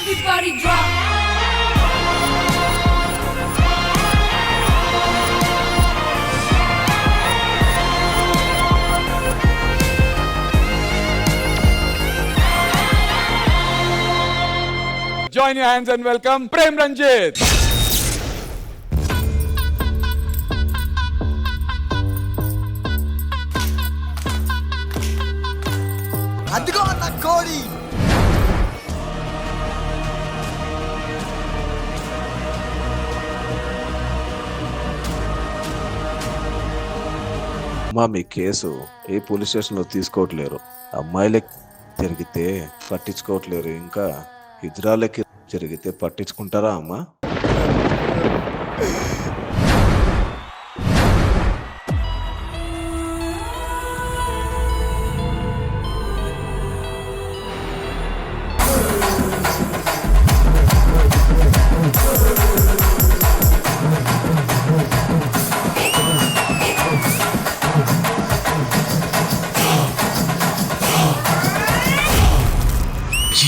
Everybody drop. Join your hands and welcome Prem Ranjit. అదిగో అన్న కోడి. అమ్మా మీ కేసు ఏ పోలీస్ స్టేషన్లో తీసుకోవట్లేరు. అమ్మాయిలకి జరిగితే పట్టించుకోవట్లేరు, ఇంకా ఇతరాలకి జరిగితే పట్టించుకుంటారా అమ్మా?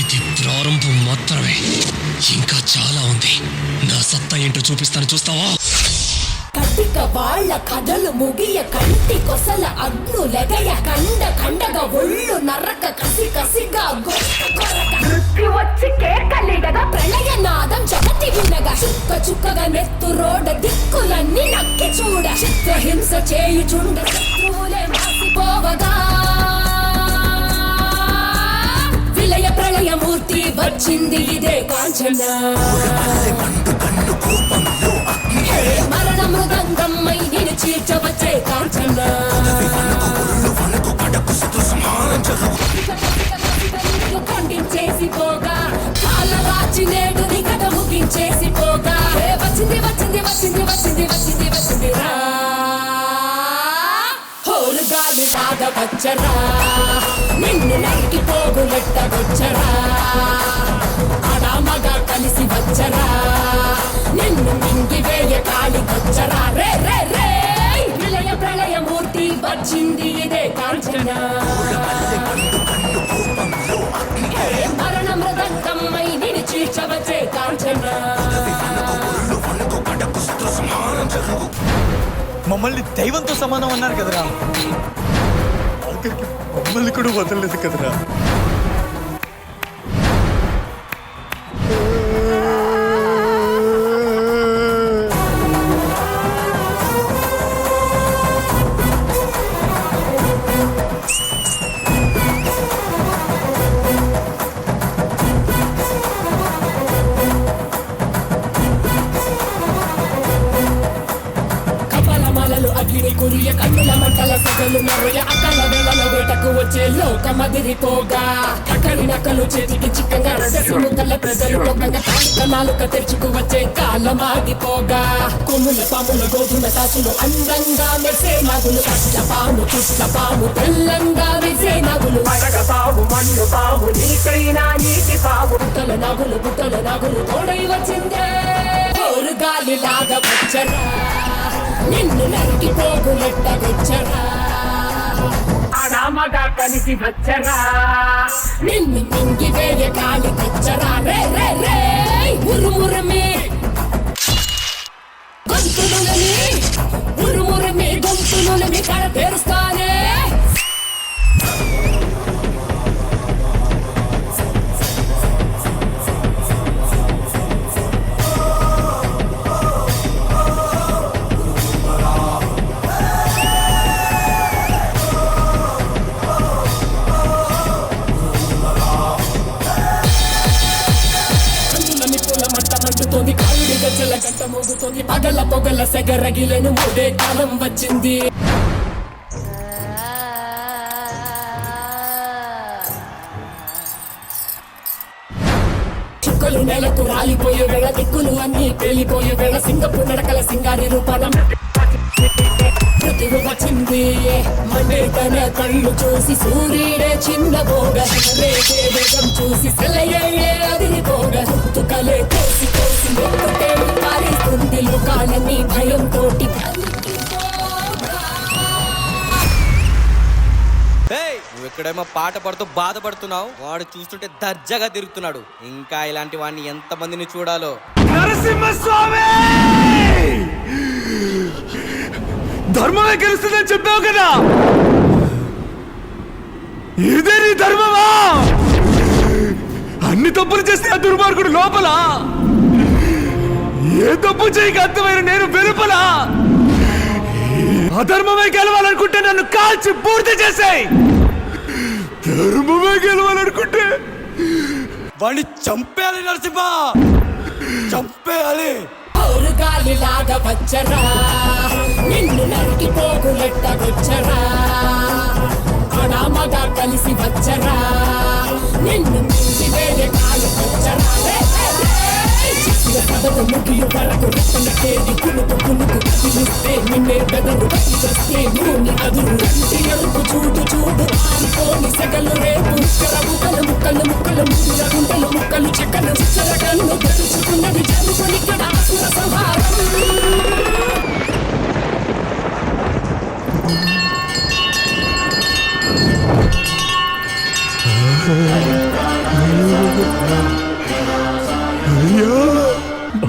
ఇది ప్రారంభం మాత్రమే, ఇంకా చాలా ఉంది. నా సత్తా ఏంటో చూపిస్తాను, చూస్తావా? కటిక వాళ్ళ కథలు ముగియ కంటి కొసల అగ్ను లెగయ కండ కండగా ఒళ్ళు నరక కసి కసిగా మృత్యు వచ్చి కేకలిడగా ప్రళయ నాదం జగతి వినగా చుక్క చుక్కగా నెత్తు రోడ దిక్కులన్నీ నక్కి చూడ చిత్రహింస చేయుచుండ శత్రువులే మాసిపోవగా విలయ ప్రళయమూర్తి వచ్చింది ఇదే కాంచన. మరణ మృదంగమ్మై నేను చీల్చవచ్చే కాంచన. ఖండించేసి పోగా కాలరాచి నేడు నీ కథ ముగించేసి పోగా వచ్చింది వచ్చింది వచ్చింది వచ్చింది వచ్చింది వచ్చింది రా హోరు గాలి లాగా వచ్చరా నిన్ను నరికి పోగులెట్ట వచ్చరా అడామగా కలిసి వచ్చరా నిన్ను మింగి వేయ కాళి వచ్చరా రే రే రే విలయ ప్రళయమూర్తి వచ్చింది ఇదే కాంచన. మరణ మృదంగమ్మై నిన్ను చీల్చవచ్చే కాంచన. మమ్మల్ని దైవంతో సమానం అన్నారు కదరా, ఆఖరికి మమ్మల్ని కూడా వదలలేదు కదరా. అగ్ని కురియ కన్నుల మంటల సగలు నరయ అకల వేళల వేటకు వచ్చే లోకమదిరిపోగా కక్కడి నక్కలు చేతికి చిక్కంగా రదసి ముద్దల ప్రజలు పొగంగా నాలుక తెరుచుకు వచ్చే కాలమాగిపోగా కొమ్ముల పాముల గోధుమ సాచులు అందంగా మెసే నగులు కష్ట పాము చుట్ల పాము తెల్లంగా మెసే నగులు మరగ పాము మన్ను పాము నీకైనా నీటి పాము బుట్టల నగులు తోడై వచ్చిందే కోరు గాలి లాగా వచ్చరా నిన్ను నరికి పోగులెట్ట వచ్చరా అడామగా కలిసి వచ్చరా నిన్ను మింగి వేయ కాలి వచ్చరా రే రే రే ఉరుమురమే గొంతులులని ఉరుమురమే గొంతులులని కడ తెరుస్తానే కాలుడి గజ్జల గంట మోగుతోంది పగల పొగల సెగరగిలను మూడే కాలం వచ్చింది. చుక్కలు నెలకు రాలిపోయే వేళ దిక్కులు అన్ని పేలిపోయే వేళ సింగపు నడకల సింగారి రూపణం ప్రతిభ వచ్చింది. మండే తన కళ్ళు చూసి సూర్యుడే చిన్న పోగ రేగే వేగం చూసి సెలయ్యే అదిరిపోగ తుకలే కోసి కోసి ఒక్కటే పారిస్తుంది లోకాలన్నీ భయంతో ఇక్కడేమో పాట పడుతూ బాధపడుతున్నావు, వాడు చూస్తుంటే దర్జాగా తిరుగుతున్నాడు. ఇంకా ఇలాంటి వాడిని ఎంతమందిని చూడాలో. నరసింహస్వామి ధర్మమే గెలుస్తుందని చెప్పావు కదా, ఇదే నీ ధర్మమా? అన్ని తప్పులు చేస్తే ఆ దుర్మార్గుడు లోపల, ఏ తప్పు చేయక అర్థమైన నేను వెలుపల. అధర్మమే గెలవాలనుకుంటే నన్ను కాల్చి పూర్తి చేసాయి, ధర్మమే గెలవాలనుకుంటే వాడిని చంపేయాలి నరసింహ, చంపేయాలి. గాలిలాగా వచ్చరా, నిన్ను నరికి పోగులెట్టగొచ్చరా, అనామగా కలిసి వచ్చరా, నిన్ను మించి వేరే కాలు వచ్చరా. ముగియు వరకు రెక్కల కేడి కులుకు కులుకు కదిలిస్తే నిన్నే బెదరు కదిలిస్తే భూమి అదురు కంటి ఎరుపు చూడు చూడు ఆరిపోని సెగలు రేపు ముక్కలు ముక్కలు ముక్కలు ముక్కలు గుంటలు ముక్కలు చెక్కలు చిచ్చరగన్ను తెరుచుకున్నది జరుగుని ఇక్కడ అసుర సంహారం.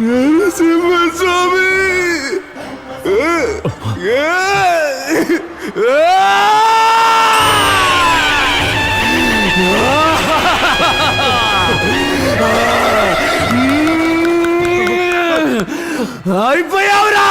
నరసింహస్వామి అయిపోయావురా.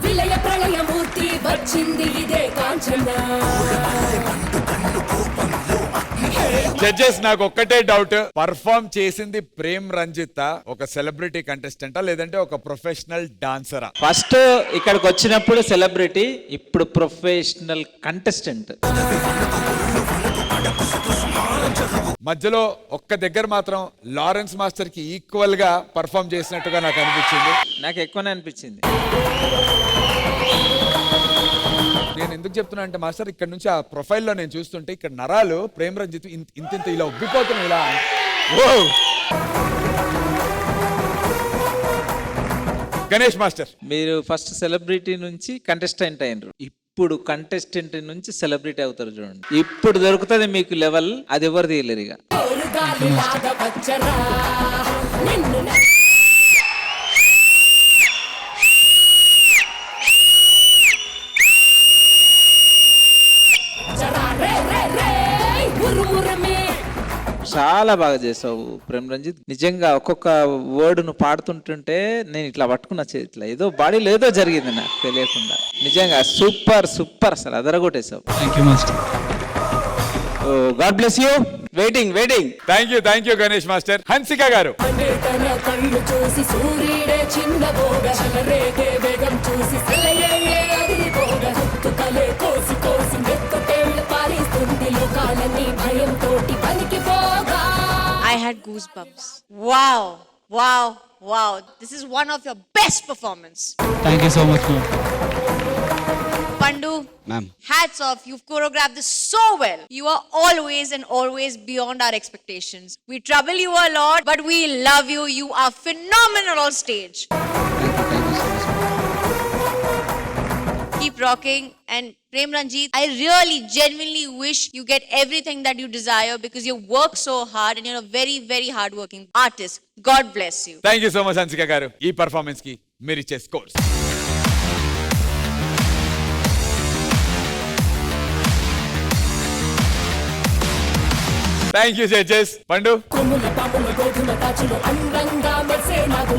విలయ ప్రళయమూర్తి వచ్చింది ఇదే కాంచన. జడ్జెస్ నాకు ఒక్కటే డౌట్, పర్ఫామ్ చేసింది ప్రేమ్ రంజిత్ ఒక సెలబ్రిటీ కంటెస్టెంటా లేదంటే ఒక ప్రొఫెషనల్ డాన్సరా? ఫస్ట్ ఇక్కడికి వచ్చినప్పుడు సెలబ్రిటీ, ఇప్పుడు ప్రొఫెషనల్ కంటెస్టెంట్. మధ్యలో ఒక్క దగ్గర మాత్రం లారెన్స్ మాస్టర్ కి ఈక్వల్ గా పర్ఫామ్ చేసినట్టుగా నాకు అనిపించింది. నాకు ఎక్కువనే అనిపించింది. నేను ఎందుకు చెప్తున్నా అంటే మాస్టర్, ఇక్కడ నుంచి ఆ ప్రొఫైల్లో నేను చూస్తుంటే ఇక్కడ నరాలు ప్రేమ్ రంజిత్ ఇంత ఇలా ఉబ్బిపోతున్నాయి ఇలా. ఓ గణేష్ మాస్టర్, మీరు ఫస్ట్ సెలబ్రిటీ నుంచి కంటెస్టెంట్ అయినరు, ఇప్పుడు కంటెస్టెంట్ నుంచి సెలబ్రిటీ అవుతారు చూడండి. ఇప్పుడు దొరుకుతుంది మీకు లెవెల్, అది ఎవరు తీయలేరు ఇక. గాలిలాగా వచ్చరా, నిన్ను చాలా బాగా చేసావు ప్రేమ్ రంజిత్. నిజంగా ఒక్కొక్క వర్డ్ నువ్వు పాడుతుంటుంటే నేను ఇట్లా పట్టుకున్న చేతిలో ఏదో బాడీలో ఏదో జరిగింది నాకు తెలియకుండా. నిజంగా సూపర్ సూపర్, అసలు అదరగొట్టేసావు. God bless you. Waiting. Thank you Ganesh master. Hansika garu, తన కళ్ళు చూసి సూర్యుడే చిన్నబోగ, రేగే వేగం చూసి అదిరిపోగ, కలే కోసి కోసి నెత్తుకేళ్ళు పారిస్తుంది లోకాలన్నీ భయంతోటి పనికిపోగా. I had goosebumps. Wow. This is one of your best performance. Thank you so much, ma'am. Pandu, Ma'am. hats off. You've choreographed this so well. You are always beyond our expectations. We trouble you a lot, but we love you. You are phenomenal on stage. Thank you so much. Keep rocking. And Prem Ranjit, I really genuinely wish you get everything that you desire because you work so hard and you're a very, very hardworking artist. God bless you. Thank you so much Hansika గారు. ఈ performance కి మీరు ఇచ్చే scores. Thank you judges. పండు, కొమ్ముల పాముల గోధుమ తాచులు అందంగా మెరిసే నాగులు